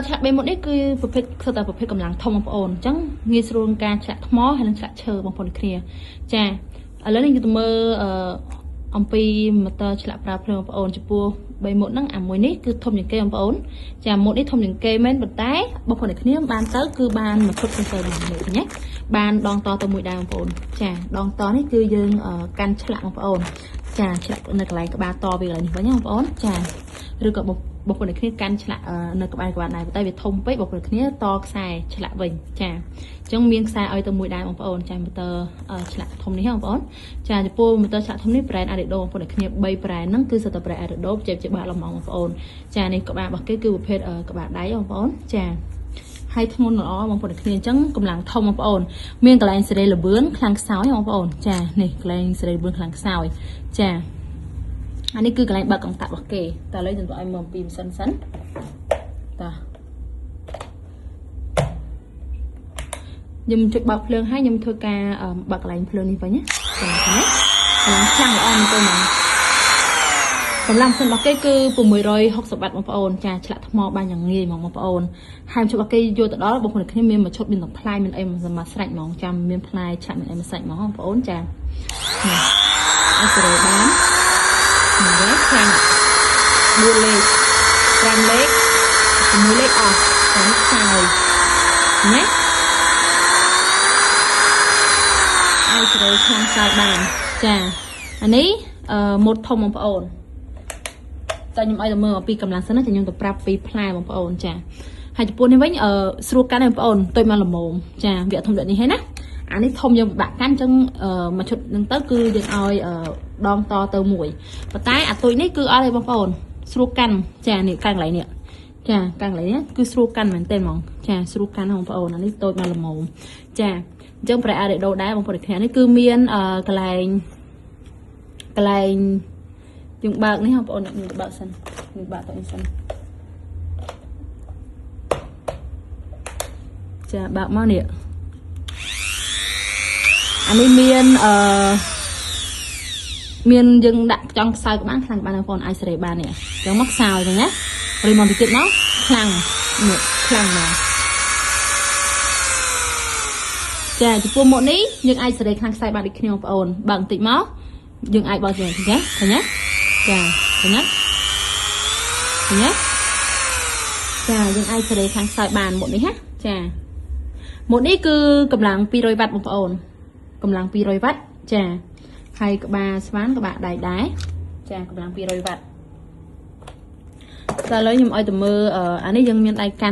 Chặt bên một đấy cứประเภท คือ แต่ประเภท กำลัง thông បងប្អូន ចឹង ងាយ ស្រួល ការ ឆ្លាក់ ថ្ម ហើយ និង ឆ្លាក់ ឈើ បងប្អូន គ្នា ចា ឥឡូវ នេះ យើង ទៅ មើល អំពី motor ឆ្លាក់ ប្រើភ្លើង បងប្អូន ចំពោះ 3 ម៉ូត ហ្នឹង អា មួយ នេះ គឺ ធំ ជាង គេ បងប្អូន ចា ម៉ូត នេះ ធំ ជាង គេ មែន ប៉ុន្តែ បងប្អូន គ្នា បាន ទៅ គឺ បាន មក គ្រប់ ទៅ មក នេះ ឃើញ ទេ បាន ដង ត ទៅ មួយ ដែរ បងប្អូន ចា ដង ត នេះ គឺ យើង កាន់ ឆ្លាក់ បងប្អូន ចា ឆ្លាក់ នៅ កន្លែង ក្បាល ត វា កន្លែង នេះ វិញ បងប្អូន ចា ឬ ក៏ បងប្អូន គ្នា កាន់ ឆ្លាក់ នៅ ក្បាល ដែរ តែ វា ធំ ពេក បងប្អូន គ្នា ត ខ្សែ ឆ្លាក់ វិញ ចា អញ្ចឹង មាន ខ្សែ ឲ្យ ទៅ មួយ ដែរ បងប្អូន ចា motor ឆ្លាក់ ធំ នេះ បងប្អូន ចា ចំពោះ motor ឆ្លាក់ ធំ នេះ brand Arido បងប្អូន គ្នា 3 brand ហ្នឹង គឺ សុទ្ធតែ brand Arido ជា បាក់ ល្មម បងប្អូន ចា នេះ ក្បាល របស់ គេ គឺ ប្រភេទ ក្បាល ដៃ បងប្អូន ចា ហើយ ធ្ងន់ ល្អ បងប្អូន គ្នា អញ្ចឹង កម្លាំង ធំ បងប្អូន មាន កន្លែង សេរី ល្បឿន ខ្លាំង ខ្សោយ បងប្អូន ចា នេះ កន្លែង សេរី ល្បឿន ខ្លាំង ខ្សោយ ចា អានេះ គឺ កន្លែង បើក កង្តាក់ របស់ គេ តែ ឥឡូវ យើង ទៅ ឲ្យ មើល អំពី ម៉ាស៊ីន សិន តា ខ្ញុំ ចុច បើក ភ្លើង ហើយ ខ្ញុំ ធ្វើ ការ បើក កន្លែង ភ្លើង នេះ វិញ ណា ចា ឃើញ ទេ កម្លាំង ខ្លាំង ល្អ មែនទេ ហ្មង កម្លាំង ម៉ាស៊ីន របស់ គេ គឺ 660 វ៉ាត់ បងប្អូន ចា ឆ្លាក់ ថ្ម បាន យ៉ាង ងាយ ហ្មង បងប្អូន ហើយ ជុំ របស់ គេ យក ទៅ ដល់ បងប្អូន គ្នា មាន មួយ ឈុត មាន តែ ផ្លែ មាន អី មួយ ស្រេច ហ្មង ចាំ មាន ផ្លែ ឆ្លាក់ មាន អី មួយ ស្រេច ហ្មង បងប្អូន ចា នេះ ឲ្យ សេរី បាន នេះ ខ្លាំង 4 លេខ 5 លេខ 6 លេខ អស់ តែ នេះ ខ្សោយ ណា ឲ្យ សេរី ខ្លាំង ខ្សោយ បាន ចា អានេះ ម៉ូត ធំ បងប្អូន តែ ខ្ញុំ ឲ្យ ទៅ មើល អំពី កម្លាំង សិន ណា ខ្ញុំ ទៅ ប្រាប់ ពី ផ្លែ បងប្អូន ចា ហើយ ចំពោះ នេះ វិញ ស្រួល កាន់ ទេ បងប្អូន ទុយ មក ល្មម ចា វា ធំ ដូច នេះ ហើយ ណា អានេះ ធំ យើង ពិបាក កាន់ អញ្ចឹង មួយ ឈុត ហ្នឹង ទៅ គឺ យើង ឲ្យ ដង ត ទៅ មួយ ប៉ុន្តែ អា ទុយ នេះ គឺ អត់ ទេ បងប្អូន ស្រួល កាន់ ចា នេះ កាន់ កន្លែង នេះ ចា កាន់ កន្លែង នេះ គឺ ស្រួល កាន់ មែនទេ ហ្មង ចា ស្រួល កាន់ បងប្អូន អានេះ ទុយ មក ល្មម ចា អញ្ចឹង brand Arido ដែរ បងប្អូន គ្នា នេះ គឺ មាន កន្លែង យើង បើក នេះ បងប្អូន ខ្ញុំ ទៅ បើក សិន ខ្ញុំ បើក ទៅ នេះ សិន ចា បើក មក នេះ អានេះ មាន មាន យើង ដាក់ ចង់ ខ្សោយ ក្បាល ខ្លាំង បាន បងប្អូន អាច សេរី បាន នេះ ចឹង មក ខ្សោយ វិញ ណា រី មក តិច ទៀត មក ខ្លាំង នេះ ខ្លាំង មក ចា ចំពោះ ម៉ូត នេះ យើង អាច សេរី ខ្លាំង ខ្សោយ បាន ដូច គ្នា បងប្អូន បើក បន្តិច មក យើង អាច បើក ជាង ចា ឃើញ ទេ ចា ឃើញ ទេ ឃើញ ទេ ចា យើង អាច សេរី ខ្លាំង ខ្សោយ បាន ម៉ូត នេះ ណា ចា ម៉ូត នេះ គឺ កម្លាំង 200 វ៉ាត់ បងប្អូន កម្លាំង 200 វ៉ាត់ ចា ហើយ ក្បាល ស្វាន ក្បាល ដៃ ដែរ ចា កម្លាំង 200 វ៉ាត់ តែ ឥឡូវ ខ្ញុំ ឲ្យ ទៅ មើល អានេះ យើង មាន ដៃ កាន់